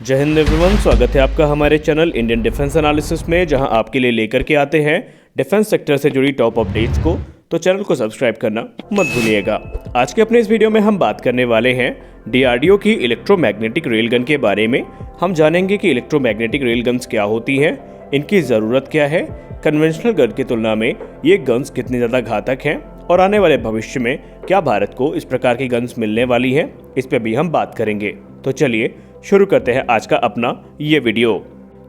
जय हिंद एवरीवन, स्वागत है आपका हमारे चैनल इंडियन डिफेंस एनालिसिस में, जहां आपके लिए लेकर के आते हैं डिफेंस सेक्टर से जुड़ी टॉप अपडेट्स को। तो चैनल को सब्सक्राइब करना मत भूलिएगा। आज के अपने इस वीडियो में हम बात करने वाले हैं डीआरडीओ की इलेक्ट्रोमैग्नेटिक रेलगन के बारे में। हम जानेंगे कि इलेक्ट्रोमैग्नेटिक रेलगन्स क्या होती हैं, इनकी ज़रूरत क्या है, कन्वेंशनल गन की तुलना में ये गन्स कितनी ज़्यादा घातक हैं और आने वाले भविष्य में क्या भारत को इस प्रकार की गन्स मिलने वाली हैं, इस पर भी हम बात करेंगे। तो चलिए शुरू करते हैं आज का अपना ये वीडियो।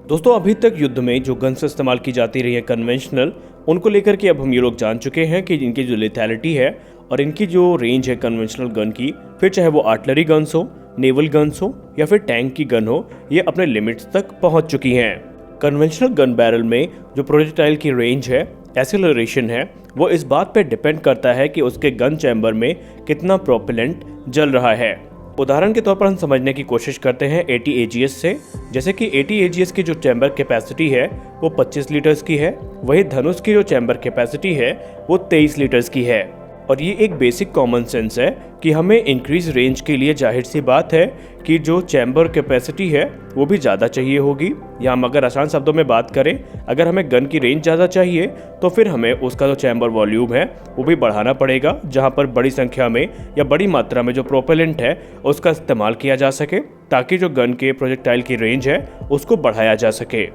दोस्तों, अभी तक युद्ध में जो गन्स इस्तेमाल की जाती रही है कन्वेंशनल, उनको लेकर के अब हम ये लोग जान चुके हैं कि इनकी जो लेथैलिटी है और इनकी जो रेंज है कन्वेंशनल गन की, फिर चाहे वो आर्टिलरी गन्स हो, नेवल गन्स हो या फिर टैंक की गन हो, ये अपने लिमिट्स तक पहुंच चुकी हैं। कन्वेंशनल गन बैरल में जो प्रोजेक्टाइल की रेंज है, एक्सेलरेशन है, वो इस बात पर डिपेंड करता है कि उसके गन चैम्बर में कितना प्रोपेलेंट जल रहा है। उदाहरण के तौर पर हम समझने की कोशिश करते हैं ATAGS से। जैसे कि ATAGS की जो चैम्बर कैपेसिटी है वो 25 लीटर्स की है, वही धनुष की जो चैम्बर कैपेसिटी है वो 23 लीटर्स की है। और ये एक बेसिक कॉमन सेंस है कि हमें इंक्रीज रेंज के लिए जाहिर सी बात है कि जो चैम्बर कैपेसिटी है वो भी ज़्यादा चाहिए होगी। या हम अगर आसान शब्दों में बात करें, अगर हमें गन की रेंज ज़्यादा चाहिए तो फिर हमें उसका जो चैम्बर वॉल्यूम है वो भी बढ़ाना पड़ेगा, जहाँ पर बड़ी संख्या में या बड़ी मात्रा में जो प्रोपेलेंट है उसका इस्तेमाल किया जा सके, ताकि जो गन के प्रोजेक्टाइल की रेंज है उसको बढ़ाया जा सके।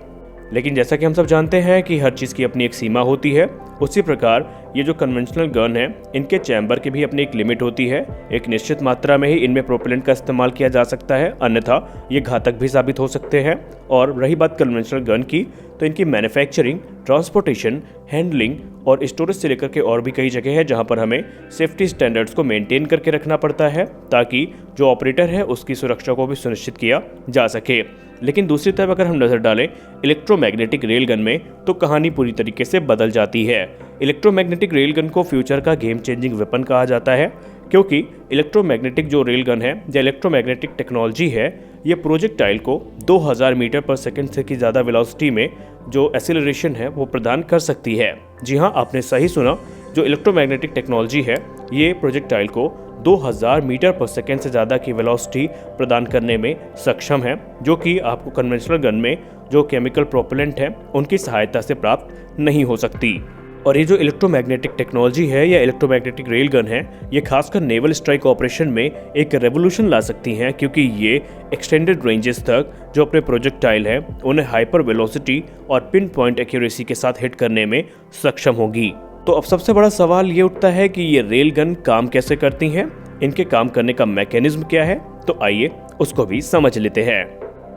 लेकिन जैसा कि हम सब जानते हैं कि हर चीज़ की अपनी एक सीमा होती है, उसी प्रकार ये जो कन्वेंशनल गन है, इनके चैम्बर की भी अपनी एक लिमिट होती है। एक निश्चित मात्रा में ही इनमें प्रोपेलेंट का इस्तेमाल किया जा सकता है, अन्यथा ये घातक भी साबित हो सकते हैं। और रही बात कन्वेंशनल गन की, तो इनकी मैन्युफैक्चरिंग, ट्रांसपोर्टेशन, हैंडलिंग और स्टोरेज से लेकर के और भी कई जगह है जहां पर हमें सेफ्टी स्टैंडर्ड्स को मेंटेन करके रखना पड़ता है, ताकि जो ऑपरेटर है उसकी सुरक्षा को भी सुनिश्चित किया जा सके। लेकिन दूसरी तरफ अगर हम नज़र डालें इलेक्ट्रोमैग्नेटिक रेलगन में, तो कहानी पूरी तरीके से बदल जाती है। इलेक्ट्रोमैग्नेटिक रेलगन को फ्यूचर का गेम चेंजिंग वेपन कहा जाता है, क्योंकि इलेक्ट्रोमैग्नेटिक जो रेलगन है या इलेक्ट्रोमैग्नेटिक टेक्नोलॉजी है, ये प्रोजेक्टाइल को 2000 मीटर पर सेकंड से की ज़्यादा वेलोसिटी में जो एक्सेलरेशन है वो प्रदान कर सकती है। जी हाँ, आपने सही सुना, जो इलेक्ट्रोमैग्नेटिक टेक्नोलॉजी है ये प्रोजेक्टाइल को 2000 मीटर पर सेकेंड से ज़्यादा की वेलोसिटी प्रदान करने में सक्षम है, जो कि आपको कन्वेंशनल गन में जो केमिकल प्रोपेलेंट है उनकी सहायता से प्राप्त नहीं हो सकती। और ये जो इलेक्ट्रोमैग्नेटिक टेक्नोलॉजी है या इलेक्ट्रोमैग्नेटिक रेल गन है, ये खासकर नेवल स्ट्राइक ऑपरेशन में एक रेवोल्यूशन ला सकती हैं, क्योंकि ये एक्सटेंडेड रेंजेस तक जो अपने प्रोजेक्टाइल है उन्हें हाइपर वेलोसिटी और पिन पॉइंट एक्यूरेसी के साथ हिट करने में सक्षम होगी। तो अब सबसे बड़ा सवाल ये उठता है कि ये रेल गन काम कैसे करती हैं, इनके काम करने का मैकेनिज्म क्या है। तो आइए उसको भी समझ लेते हैं।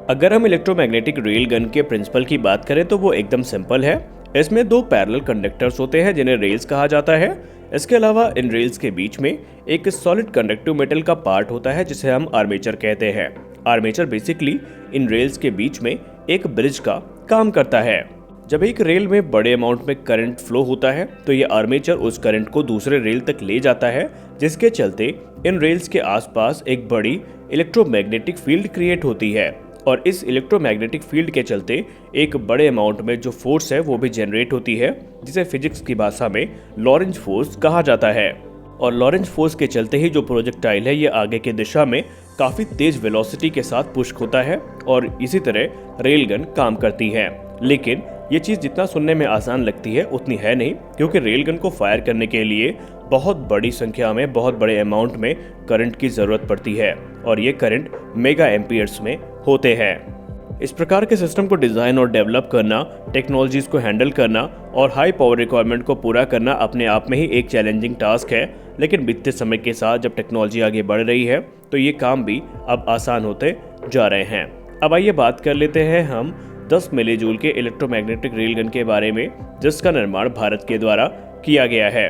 अगर हम इलेक्ट्रोमैग्नेटिक रेल गन के प्रिंसिपल की बात करें तो वो एकदम सिंपल है। इसमें दो पैरेलल कंडक्टर्स होते हैं जिन्हें रेल्स कहा जाता है। इसके अलावा इन रेल्स के बीच में एक सॉलिड कंडक्टिव मेटल का पार्ट होता है जिसे हम आर्मेचर कहते हैं। आर्मेचर बेसिकली इन रेल्स के बीच में एक ब्रिज का काम करता है। जब एक रेल में बड़े अमाउंट में करंट फ्लो होता है तो ये आर्मेचर उस करंट को दूसरे रेल तक ले जाता है, जिसके चलते इन रेल्स के आसपास एक बड़ी इलेक्ट्रोमैग्नेटिक फील्ड क्रिएट होती है। और इस इलेक्ट्रोमैग्नेटिक फील्ड के चलते एक बड़े अमाउंट में जो फोर्स है वो भी जनरेट होती है, जिसे फिजिक्स की भाषा में लॉरेंज फोर्स कहा जाता है। और लॉरेंज फोर्स के चलते ही जो प्रोजेक्टाइल है ये आगे की दिशा में काफ़ी तेज वेलोसिटी के साथ पुश होता है और इसी तरह रेलगन काम करती है। लेकिन ये चीज़ जितना सुनने में आसान लगती है उतनी है नहीं, क्योंकि रेलगन को फायर करने के लिए बहुत बड़ी संख्या में, बहुत बड़े अमाउंट में करंट की ज़रूरत पड़ती है और ये करंट मेगा एम्पियर्स में होते हैं। इस प्रकार के सिस्टम को डिज़ाइन और डेवलप करना, टेक्नोलॉजीज़ को हैंडल करना और हाई पावर रिक्वायरमेंट को पूरा करना अपने आप में ही एक चैलेंजिंग टास्क है। लेकिन बीतते समय के साथ जब टेक्नोलॉजी आगे बढ़ रही है तो ये काम भी अब आसान होते जा रहे हैं। अब आइए बात कर लेते हैं हम 10 मिली जूल के इलेक्ट्रोमैग्नेटिक रेलगन के बारे में, जिसका निर्माण भारत के द्वारा किया गया है।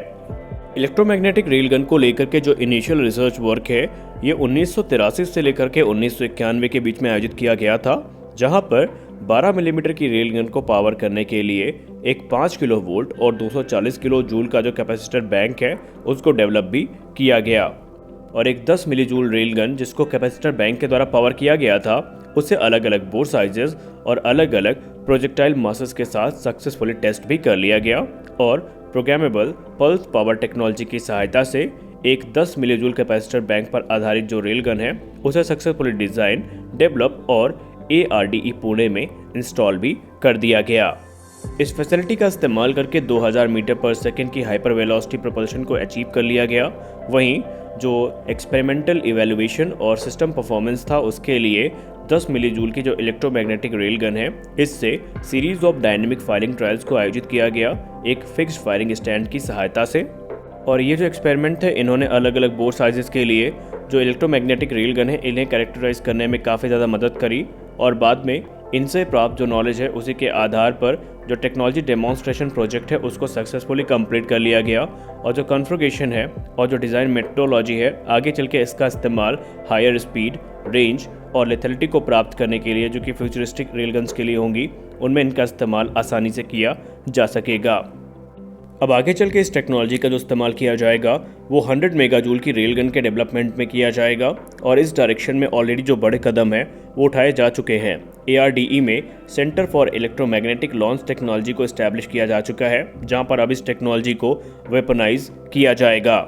इलेक्ट्रोमैग्नेटिक रेलगन को लेकर के जो इनिशियल रिसर्च वर्क है ये 1983 से लेकर के 1991 के बीच में आयोजित किया गया था, जहां पर 12 मिलीमीटर की रेलगन को पावर करने के लिए एक 5 किलो वोल्ट और 240 किलो जूल का जो कैपेसिटर बैंक है उसको डेवलप भी किया गया। और एक 10 मिली जूल रेलगन जिसको कैपेसिटर बैंक के द्वारा पावर किया गया था, उससे अलग अलग बोर साइजेस और अलग अलग प्रोजेक्टाइल मासेस के साथ सक्सेसफुली टेस्ट भी कर लिया गया। और प्रोग्रामेबल पल्स पावर टेक्नोलॉजी की सहायता से एक 10 मिली जूल कैपेसिटर बैंक पर आधारित जो रेलगन है उसे सक्सेसफुली डिज़ाइन, डेवलप और ARDE पुणे में इंस्टॉल भी कर दिया गया। इस फैसिलिटी का इस्तेमाल करके 2000 मीटर पर सेकेंड की हाइपर वेलोसिटी प्रोपल्शन को अचीव कर लिया गया। वहीं जो एक्सपेरिमेंटल इवैल्यूएशन और सिस्टम परफॉर्मेंस था उसके लिए 10 मिली जूल की जो इलेक्ट्रोमैग्नेटिक रेल गन है, इससे series of dynamic firing trials को आयोजित किया गया एक फिक्स्ड फायरिंग स्टैंड की सहायता से। और ये जो एक्सपेरिमेंट थे इन्होंने अलग अलग बोर साइजेस के लिए जो इलेक्ट्रोमैग्नेटिक रेल गन है इन्हें कैरेक्टराइज करने में काफ़ी ज़्यादा मदद करी और बाद में इनसे प्राप्त जो नॉलेज है उसी के आधार पर जो टेक्नोलॉजी डेमोन्स्ट्रेशन प्रोजेक्ट है उसको सक्सेसफुली कंप्लीट कर लिया गया। और जो कॉन्फ़िगरेशन है और जो डिज़ाइन मेट्रोलॉजी है आगे चल के इसका इस्तेमाल हायर स्पीड, रेंज और लेथेलिटी को प्राप्त करने के लिए जो कि फ्यूचरिस्टिक रेलगन्स के लिए होंगी उनमें इनका इस्तेमाल आसानी से किया जा सकेगा। अब आगे चल के इस टेक्नोलॉजी का जो इस्तेमाल किया जाएगा वो 100 मेगाजूल की रेलगन के डेवलपमेंट में किया जाएगा और इस डायरेक्शन में ऑलरेडी जो बड़े कदम हैं वो उठाए जा चुके हैं। ARDE में centre for electromagnetic launch technology को इस्टेब्लिश किया जा चुका है जहां पर अब इस टेक्नोलॉजी को वेपनाइज किया जाएगा।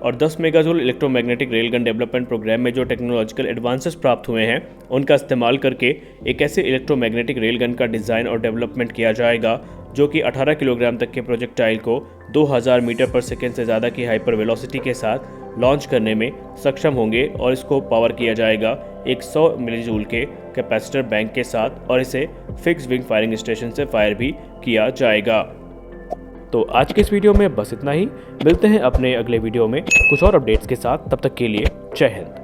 और 10 megajoule electromagnetic railgun development program में जो टेक्नोलॉजिकल एडवांसेस प्राप्त हुए हैं उनका इस्तेमाल करके एक ऐसे इलेक्ट्रोमैग्नेटिक रेलगन का डिज़ाइन और डेवलपमेंट किया जाएगा जो कि 18 किलोग्राम तक के प्रोजेक्टाइल को 2000 मीटर पर सेकेंड से ज़्यादा की हाइपर वेलोसिटी के साथ लॉन्च करने में सक्षम होंगे। और इसको पावर किया जाएगा एक 100 मिलीजूल के कैपेसिटर बैंक के साथ और इसे फिक्स विंग फायरिंग स्टेशन से फायर भी किया जाएगा। तो आज के इस वीडियो में बस इतना ही। मिलते हैं अपने अगले वीडियो में कुछ और अपडेट्स के साथ। तब तक के लिए जय हिंद।